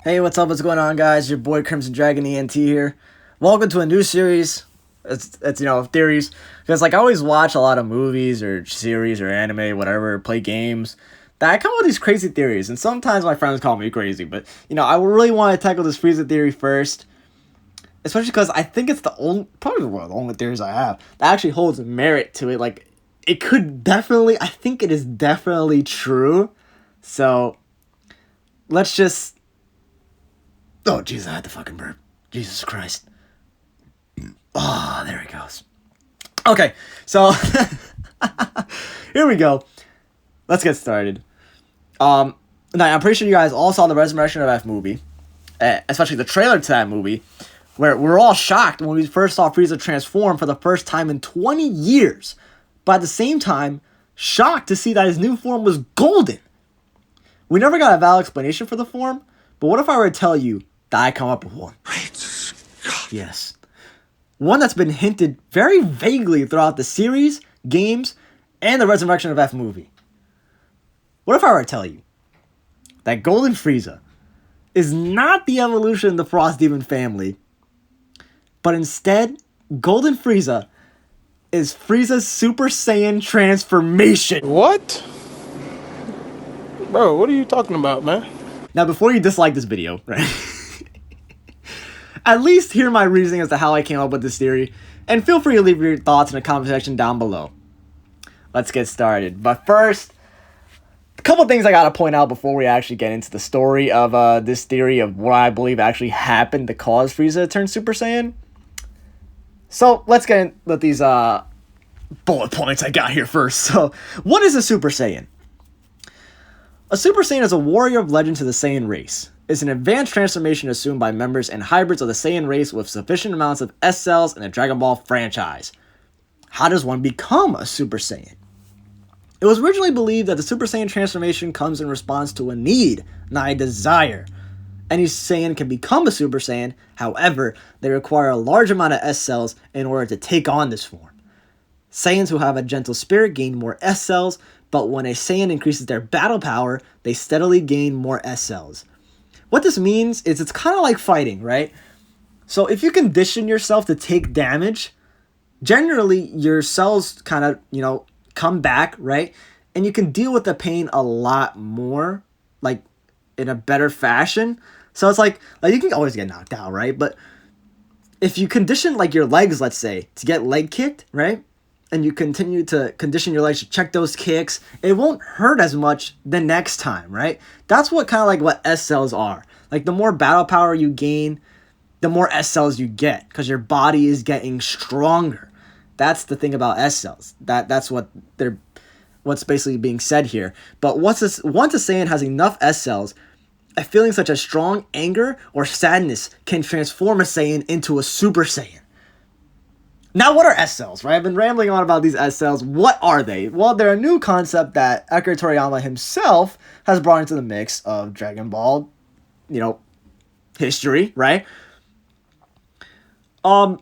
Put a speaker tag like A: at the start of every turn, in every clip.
A: Hey, what's up? What's going on, guys? Your boy Crimsondragonent here. Welcome to a new series. It's theories, because I always watch a lot of movies or series or anime, whatever, play games. That I come up with these crazy theories, and sometimes my friends call me crazy. But I really want to tackle this Frieza theory first, especially because I think it's probably one of the only theories I have that actually holds merit to it. It could definitely, I think it is definitely true. So let's just. Oh, jeez, I had the fucking burp. Jesus Christ. Oh, there it goes. Okay, so here we go. Let's get started. Now, I'm pretty sure you guys all saw the Resurrection of F movie, especially the trailer to that movie, where we're all shocked when we first saw Frieza transform for the first time in 20 years. But at the same time, shocked to see that his new form was golden. We never got a valid explanation for the form, but what if I were to tell you that I come up with one? Yes. One that's been hinted very vaguely throughout the series, games, and the Resurrection of F movie. What if I were to tell you that Golden Frieza is not the evolution of the Frost Demon family, but instead, Golden Frieza is Frieza's Super Saiyan transformation?
B: What? Bro, what are you talking about, man?
A: Now, before you dislike this video, right? At least hear my reasoning as to how I came up with this theory, and feel free to leave your thoughts in the comment section down below. Let's get started. But first, a couple things I gotta point out before we actually get into the story of this theory of what I believe actually happened to cause Frieza to turn Super Saiyan. So let's get into these bullet points I got here first. So, what is a Super Saiyan? A Super Saiyan is a warrior of legend to the Saiyan race. It's an advanced transformation assumed by members and hybrids of the Saiyan race with sufficient amounts of S cells in the Dragon Ball franchise. How does one become a Super Saiyan? It was originally believed that the Super Saiyan transformation comes in response to a need, not a desire. Any Saiyan can become a Super Saiyan, however, they require a large amount of S cells in order to take on this form. Saiyans who have a gentle spirit gain more S cells, but when a Saiyan increases their battle power, they steadily gain more S cells. What this means is it's kind of like fighting, right? So if you condition yourself to take damage, generally your cells kind of, come back, right? And you can deal with the pain a lot more, in a better fashion. So it's like you can always get knocked out, right? But if you condition your legs, let's say, to get leg kicked, right? And you continue to condition your legs to check those kicks, it won't hurt as much the next time, right? That's what what S cells are. The more battle power you gain, the more S cells you get, because your body is getting stronger. That's the thing about S cells. That's what's basically being said here. But once a Saiyan has enough S cells, a feeling such as strong anger or sadness can transform a Saiyan into a Super Saiyan. Now, what are S cells, right? I've been rambling on about these S cells. What are they? Well, they're a new concept that Akira Toriyama himself has brought into the mix of Dragon Ball, history, right? So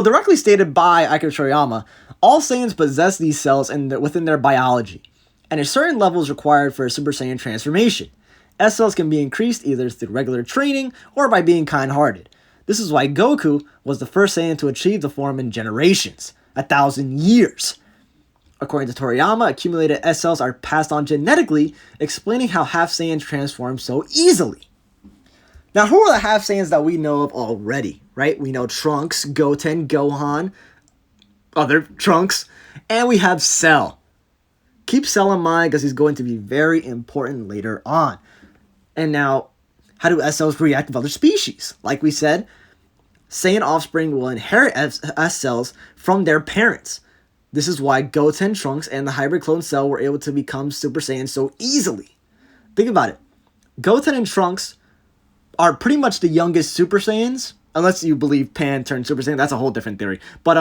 A: directly stated by Akira Toriyama, all Saiyans possess these cells within their biology, and a certain level is required for a Super Saiyan transformation. S cells can be increased either through regular training or by being kind-hearted. This is why Goku was the first Saiyan to achieve the form in generations, 1,000 years. According to Toriyama, accumulated S cells are passed on genetically, explaining how half Saiyans transform so easily. Now, who are the half Saiyans that we know of already, right? We know Trunks, Goten, Gohan, other Trunks, and we have Cell. Keep Cell in mind because he's going to be very important later on. And now, how do S cells react with other species? Like we said, Saiyan offspring will inherit S cells from their parents. This is why Goten, Trunks, and the hybrid clone Cell were able to become Super Saiyan so easily. Think about it. Goten and Trunks are pretty much the youngest Super Saiyans, unless you believe Pan turned Super Saiyan. That's a whole different theory. But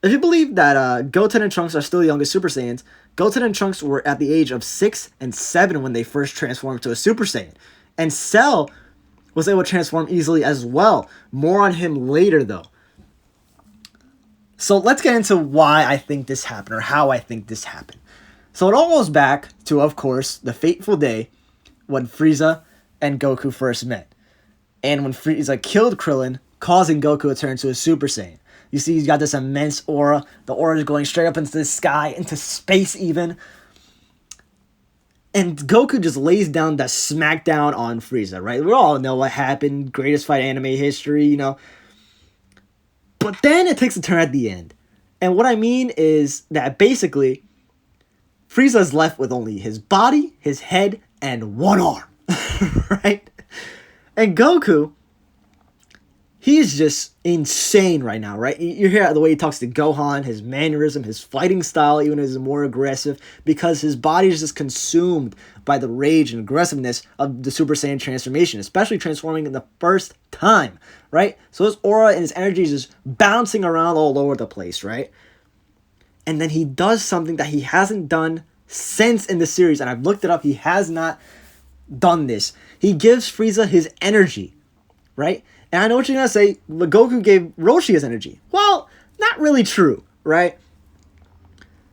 A: if you believe that Goten and Trunks are still the youngest Super Saiyans, Goten and Trunks were at the age of 6 and 7 when they first transformed to a Super Saiyan. And Cell was able to transform easily as well. More on him later, though. So let's get into why I think this happened, or how I think this happened. So it all goes back to, of course, the fateful day when Frieza and Goku first met. And when Frieza killed Krillin, causing Goku to turn to a Super Saiyan. You see he's got this immense aura. The aura is going straight up into the sky, into space even. And Goku just lays down that smackdown on Frieza, right? We all know what happened. Greatest fight in anime history, you know. But then it takes a turn at the end. And what I mean is that basically, Frieza is left with only his body, his head, and one arm. Right? And Goku, he's just insane right now, right? You hear the way he talks to Gohan, his mannerism, his fighting style, even is more aggressive, because his body is just consumed by the rage and aggressiveness of the Super Saiyan transformation, especially transforming in the first time, right? So his aura and his energy is just bouncing around all over the place, right? And then he does something that he hasn't done since in the series, and I've looked it up, he has not done this. He gives Frieza his energy, right? And I know what you're going to say, but Goku gave Roshi his energy. Well, not really true, right?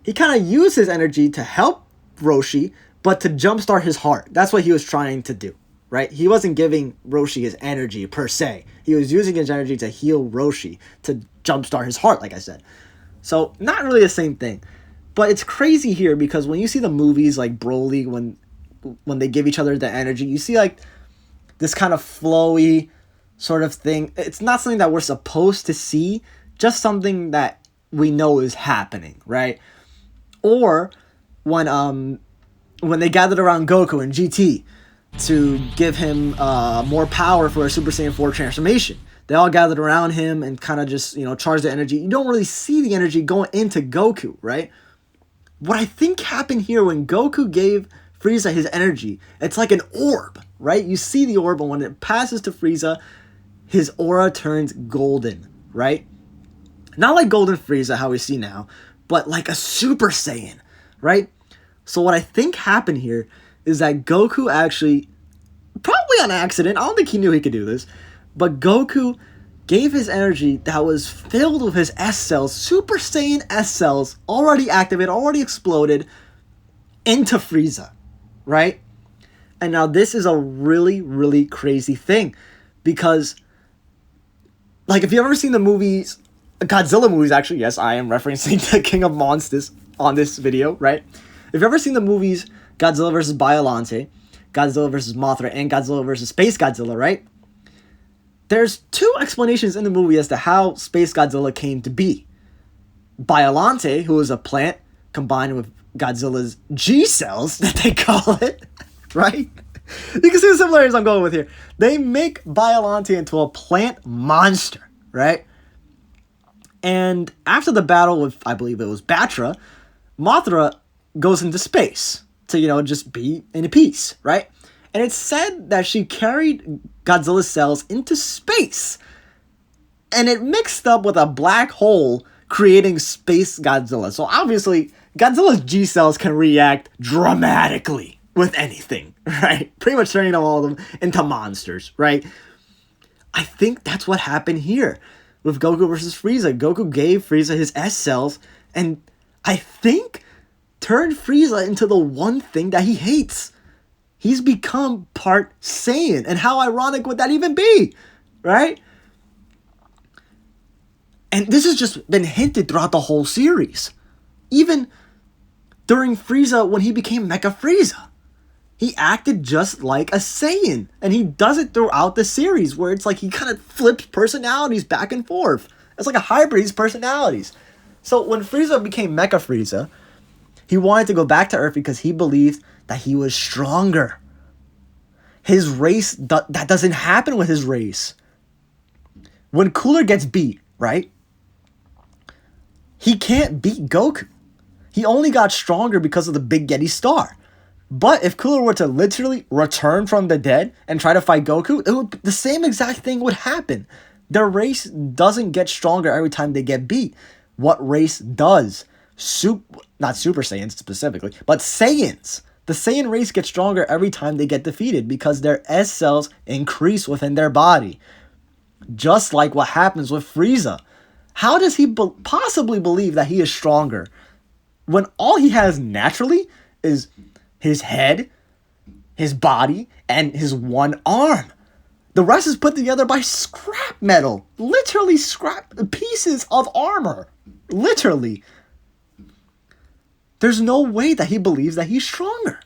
A: He kind of used his energy to help Roshi, but to jumpstart his heart. That's what he was trying to do, right? He wasn't giving Roshi his energy per se. He was using his energy to heal Roshi, to jumpstart his heart, like I said. So, not really the same thing. But it's crazy here because when you see the movies like Broly, when they give each other the energy, you see like this kind of flowy sort of thing. It's not something that we're supposed to see, just something that we know is happening, right? Or when they gathered around Goku and GT to give him more power for a Super Saiyan 4 transformation. They all gathered around him and kind of just, charged the energy. You don't really see the energy going into Goku, right? What I think happened here when Goku gave Frieza his energy, it's like an orb, right? You see the orb, and when it passes to Frieza, his aura turns golden, right? Not like Golden Frieza, how we see now, but like a Super Saiyan, right? So what I think happened here is that Goku actually, probably on accident, I don't think he knew he could do this, but Goku gave his energy that was filled with his S cells, Super Saiyan S cells, already activated, already exploded, into Frieza, right? And now this is a really, really crazy thing, because like, if you've ever seen the movies, Godzilla movies, actually, yes, I am referencing the King of Monsters on this video, right? If you've ever seen the movies Godzilla vs. Biollante, Godzilla vs. Mothra, and Godzilla vs. Space Godzilla, right? There's two explanations in the movie as to how Space Godzilla came to be. Biollante, who is a plant combined with Godzilla's G cells, that they call it, right? You can see the similarities I'm going with here. They make Biollante into a plant monster, right? And after the battle with, I believe it was Batra, Mothra goes into space to, just be in peace, right? And it's said that she carried Godzilla's cells into space, and it mixed up with a black hole, creating Space Godzilla. So obviously, Godzilla's G cells can react dramatically with anything, right? Pretty much turning all of them into monsters, right? I think that's what happened here with Goku versus Frieza. Goku gave Frieza his S cells, and I think turned Frieza into the one thing that he hates. He's become part Saiyan, and how ironic would that even be, right? And this has just been hinted throughout the whole series. Even during Frieza, when he became Mecha Frieza, he acted just like a Saiyan. And he does it throughout the series, where it's like he kind of flips personalities back and forth. It's like a hybrid, these personalities. So when Frieza became Mecha Frieza, he wanted to go back to Earth because he believed that he was stronger. His race, that doesn't happen with his race. When Cooler gets beat, right? He can't beat Goku. He only got stronger because of the Big Yeti Star. But if Cooler were to literally return from the dead and try to fight Goku, the same exact thing would happen. Their race doesn't get stronger every time they get beat. What race does? Not Super Saiyans specifically, but Saiyans. The Saiyan race gets stronger every time they get defeated because their S cells increase within their body. Just like what happens with Frieza. How does he possibly believe that he is stronger when all he has naturally is his head, his body, and his one arm. The rest is put together by scrap metal. Literally scrap pieces of armor. Literally. There's no way that he believes that he's stronger.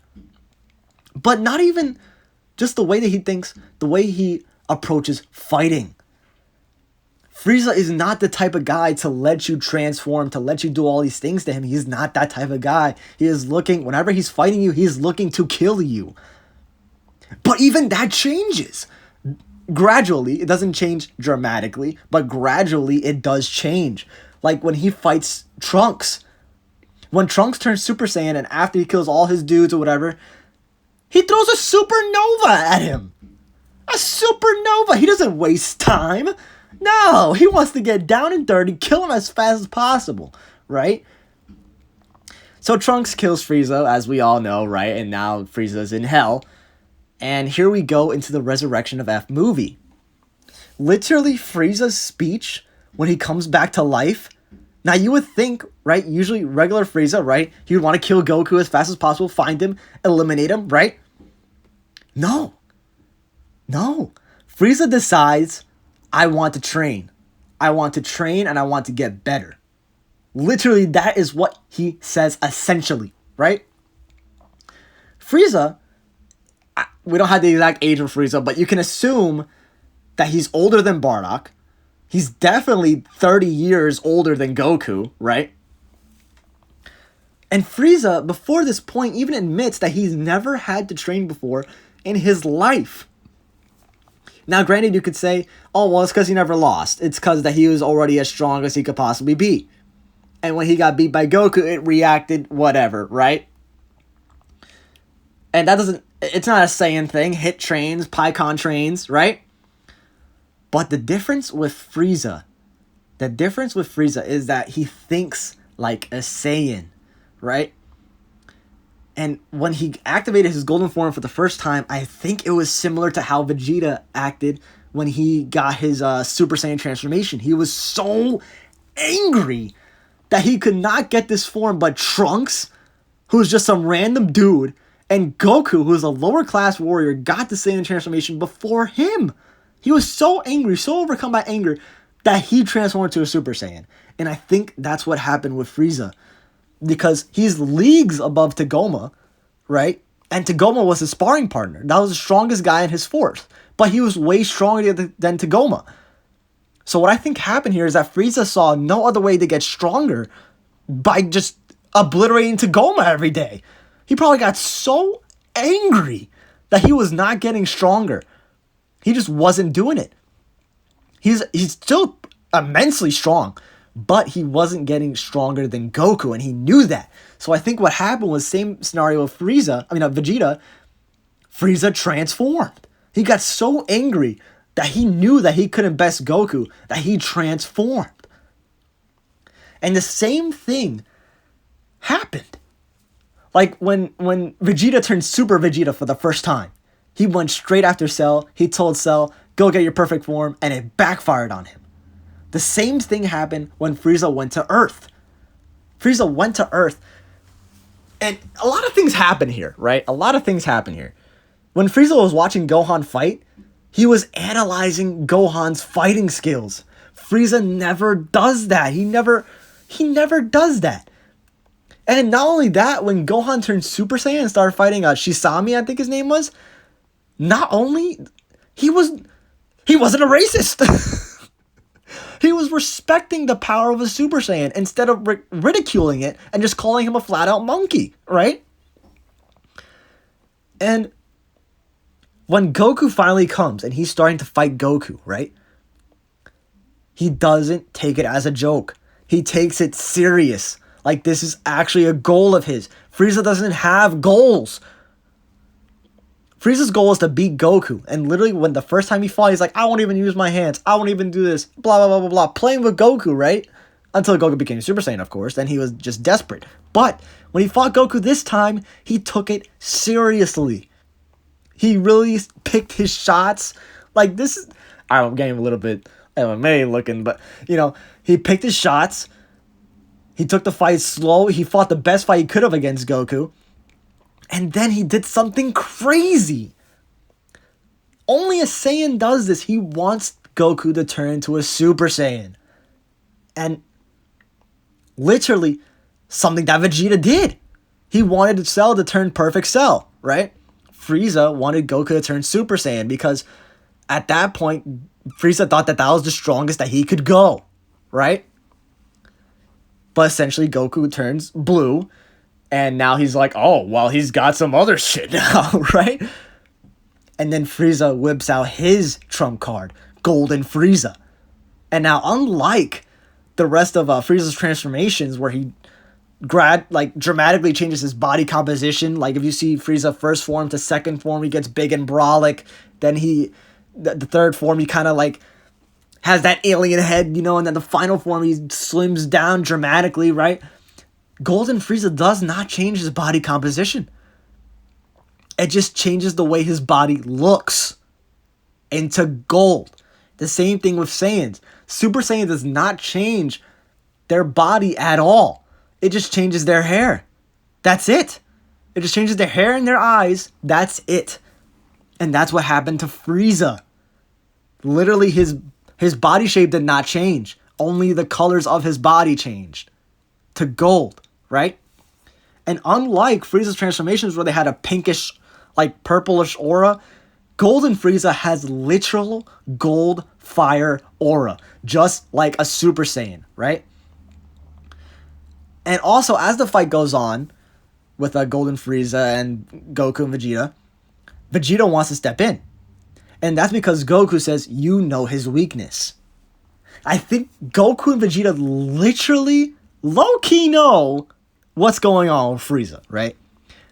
A: But not even just the way that he thinks, the way he approaches fighting. Frieza is not the type of guy to let you transform, to let you do all these things to him. He's not that type of guy. He is looking, whenever he's fighting you, he's looking to kill you. But even that changes. Gradually, it doesn't change dramatically, but gradually it does change. Like when he fights Trunks. When Trunks turns Super Saiyan and after he kills all his dudes or whatever, he throws a supernova at him. A supernova. He doesn't waste time. No, he wants to get down and dirty, kill him as fast as possible, right? So Trunks kills Frieza, as we all know, right? And now Frieza's in hell. And here we go into the Resurrection of F movie. Literally, Frieza's speech, when he comes back to life. Now, you would think, right? Usually, regular Frieza, right? He would want to kill Goku as fast as possible, find him, eliminate him, right? No. Frieza decides, I want to train. I want to train and I want to get better. Literally, that is what he says essentially, right? Frieza, we don't have the exact age of Frieza, but you can assume that he's older than Bardock. He's definitely 30 years older than Goku, right? And Frieza, before this point, even admits that he's never had to train before in his life. Now, granted, you could say, oh, well, it's because he never lost. It's because that he was already as strong as he could possibly be. And when he got beat by Goku, it reacted whatever, right? And that doesn't, it's not a Saiyan thing. Hit trains, Pycon trains, right? But the difference with Frieza is that he thinks like a Saiyan, right? And when he activated his golden form for the first time, I think it was similar to how Vegeta acted when he got his Super Saiyan transformation. He was so angry that he could not get this form, but Trunks, who's just some random dude, and Goku, who's a lower class warrior, got the Saiyan transformation before him. He was so angry, so overcome by anger, that he transformed to a Super Saiyan. And I think that's what happened with Frieza. Because he's leagues above Tagoma, right? And Tagoma was his sparring partner. That was the strongest guy in his force. But he was way stronger than Tagoma. So what I think happened here is that Frieza saw no other way to get stronger by just obliterating Tagoma every day. He probably got so angry that he was not getting stronger. He just wasn't doing it. He's still immensely strong, but he wasn't getting stronger than Goku, and he knew that. So I think what happened was same scenario with Vegeta. Frieza transformed. He got so angry that he knew that he couldn't best Goku, that he transformed. And the same thing happened. Like when Vegeta turned Super Vegeta for the first time, he went straight after Cell. He told Cell, go get your perfect form, and it backfired on him. The same thing happened when Frieza went to Earth. Frieza went to Earth, and a lot of things happen here, right? A lot of things happen here. When Frieza was watching Gohan fight, he was analyzing Gohan's fighting skills. Frieza never does that. He never does that. And not only that, when Gohan turned Super Saiyan and started fighting Shisami, I think his name was, not only, he wasn't a racist. He was respecting the power of a Super Saiyan instead of ridiculing it and just calling him a flat-out monkey, right? And when Goku finally comes and he's starting to fight Goku, right? He doesn't take it as a joke. He takes it serious. Like this is actually a goal of his. Frieza doesn't have goals. Frieza's goal is to beat Goku. And literally when the first time he fought, he's like, I won't even use my hands. I won't even do this. Blah, blah, blah, blah, blah. Playing with Goku, right? Until Goku became Super Saiyan, of course. Then he was just desperate. But when he fought Goku this time, he took it seriously. He really picked his shots. Like this is, I'm getting a little bit MMA looking, but he picked his shots. He took the fight slow. He fought the best fight he could have against Goku. And then he did something crazy. Only a Saiyan does this. He wants Goku to turn into a Super Saiyan. And literally something that Vegeta did. He wanted Cell to turn Perfect Cell, right? Frieza wanted Goku to turn Super Saiyan because at that point, Frieza thought that was the strongest that he could go, right? But essentially, Goku turns blue, and now he's like, oh, well, he's got some other shit now, right? And then Frieza whips out his trump card, Golden Frieza. And now, unlike the rest of Frieza's transformations, where he dramatically changes his body composition, like if you see Frieza first form to second form, he gets big and brolic. Then the third form, he kind of like has that alien head, you know, and then the final form, he slims down dramatically, right? Golden Frieza does not change his body composition. It just changes the way his body looks into gold. The same thing with Saiyans. Super Saiyan does not change their body at all. It just changes their hair. That's it. It just changes their hair and their eyes. That's it. And that's what happened to Frieza. Literally, his body shape did not change. Only the colors of his body changed to gold, right? And unlike Frieza's transformations where they had a pinkish, like purplish aura, Golden Frieza has literal gold fire aura, just like a Super Saiyan, right? And also, as the fight goes on with Golden Frieza and Goku and Vegeta wants to step in. And that's because Goku says, you know his weakness. I think Goku and Vegeta literally, low-key know what's going on with Frieza, right?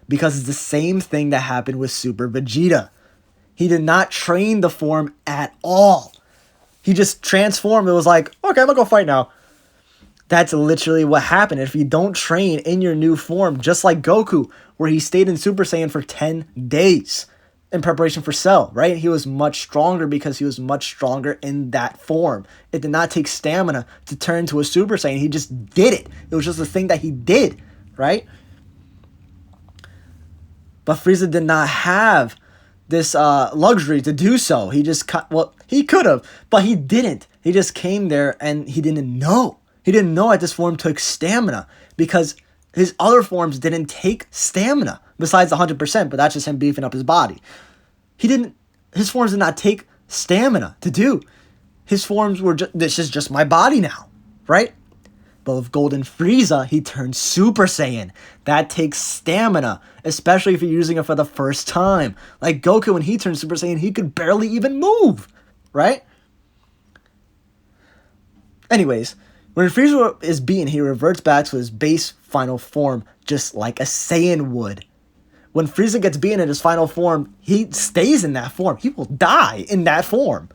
A: Because it's the same thing that happened with Super Vegeta. He did not train the form at all. He just transformed. It was like, okay, I'm gonna go fight now. That's literally what happened. If you don't train in your new form, just like Goku, where he stayed in Super Saiyan for 10 days in preparation for Cell, right? He was much stronger because he was much stronger in that form. It did not take stamina to turn to a Super Saiyan. He just did it. It was just a thing that he did, right? But Frieza did not have this luxury to do so. He just he could have, but he didn't. He just came there and he didn't know. He didn't know that this form took stamina because his other forms didn't take stamina besides 100%, but that's just him beefing up his body. His forms did not take stamina to do. His forms were this is just my body now, right? But with Golden Frieza, he turns Super Saiyan. That takes stamina, especially if you're using it for the first time. Like Goku, when he turned Super Saiyan, he could barely even move, right? Anyways, when Frieza is beaten, he reverts back to his base final form, just like a Saiyan would. When Frieza gets beaten in his final form, he stays in that form. He will die in that form.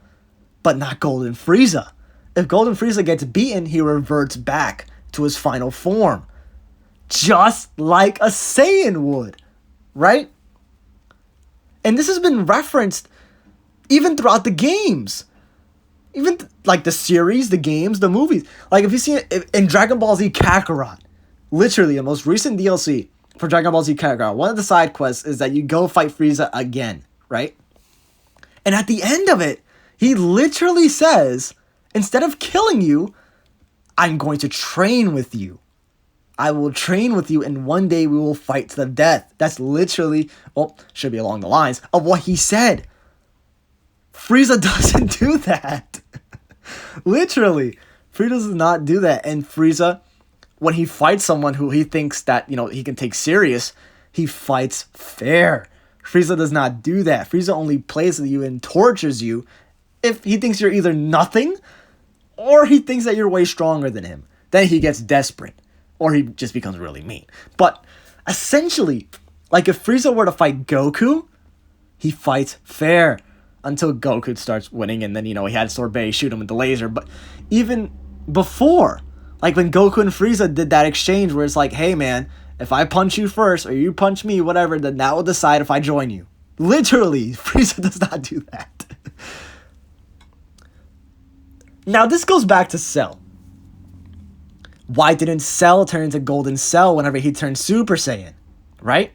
A: But not Golden Frieza. If Golden Frieza gets beaten, he reverts back to his final form. Just like a Saiyan would. Right? And this has been referenced even throughout the games. Even like the series, the games, the movies. Like if you see it in Dragon Ball Z Kakarot, literally the most recent DLC for Dragon Ball Z Kakarot, one of the side quests is that you go fight Frieza again, right? And at the end of it, he literally says, instead of killing you, I'm going to train with you. I will train with you and one day we will fight to the death. That's literally, well, should be along the lines of what he said. Frieza doesn't do that. Literally. Frieza does not do that. And Frieza, when he fights someone who he thinks that, he can take serious, he fights fair. Frieza does not do that. Frieza only plays with you and tortures you if he thinks you're either nothing or he thinks that you're way stronger than him. Then he gets desperate or he just becomes really mean. But essentially, like if Frieza were to fight Goku, he fights fair until Goku starts winning and then, he had Sorbet shoot him with the laser. But even before, like when Goku and Frieza did that exchange where it's like, hey man, if I punch you first or you punch me, whatever, then that will decide if I join you. Literally, Frieza does not do that. Now this goes back to Cell. Why didn't Cell turn into Golden Cell whenever he turned Super Saiyan? Right?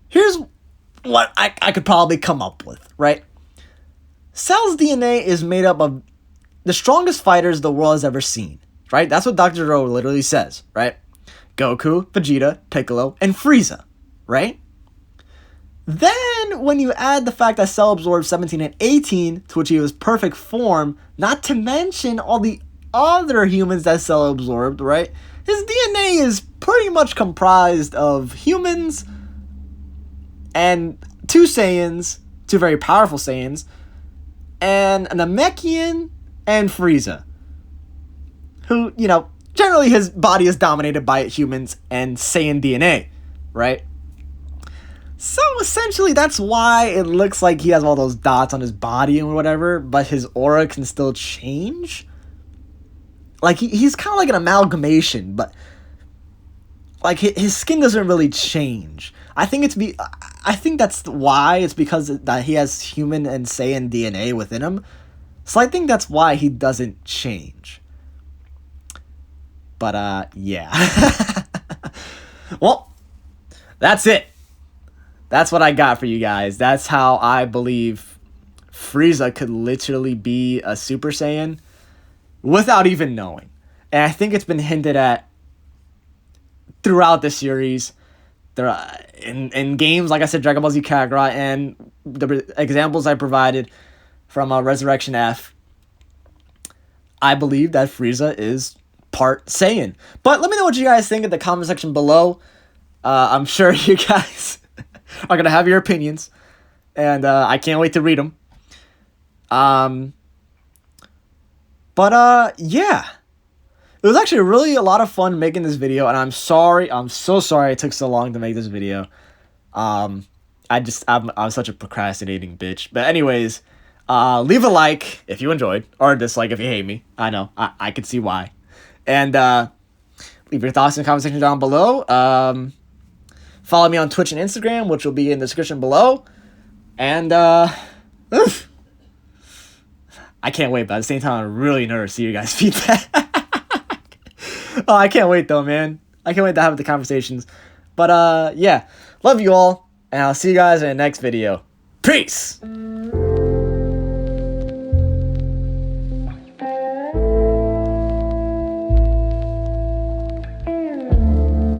A: here's what I could probably come up with, right? Cell's DNA is made up of the strongest fighters the world has ever seen, right? That's what Dr. Zero literally says, right? Goku, Vegeta, Piccolo, and Frieza, right? Then, when you add the fact that Cell absorbed 17 and 18 to achieve his perfect form, not to mention all the other humans that Cell absorbed, right? His DNA is pretty much comprised of humans and two Saiyans, two very powerful Saiyans, and an Namekian and Frieza, who, you know, generally his body is dominated by humans and Saiyan DNA, right? So essentially that's why it looks like he has all those dots on his body and whatever, but his aura can still change. Like he's kind of like an amalgamation, but like his skin doesn't really change. I think that's why it's because that he has human and Saiyan DNA within him. So I think that's why he doesn't change. But yeah. Well, that's it. That's what I got for you guys. That's how I believe Frieza could literally be a Super Saiyan without even knowing. And I think it's been hinted at throughout the series. There in games, like I said, Dragon Ball Z Kakarot, and the examples I provided from Resurrection F. I believe that Frieza is part Saiyan. But let me know what you guys think in the comment section below. I'm sure you guys are going to have your opinions, and I can't wait to read them. Yeah. It was actually really a lot of fun making this video, and I'm so sorry it took so long to make this video. I'm such a procrastinating bitch. But anyways, leave a like if you enjoyed, or a dislike if you hate me. I know, I could see why. And leave your thoughts in the comment section down below. Follow me on Twitch and Instagram, which will be in the description below. And I can't wait, but at the same time, I'm really nervous to see your guys' feedback. Oh, I can't wait though, man. I can't wait to have the conversations. But yeah, love you all, and I'll see you guys in the next video. Peace!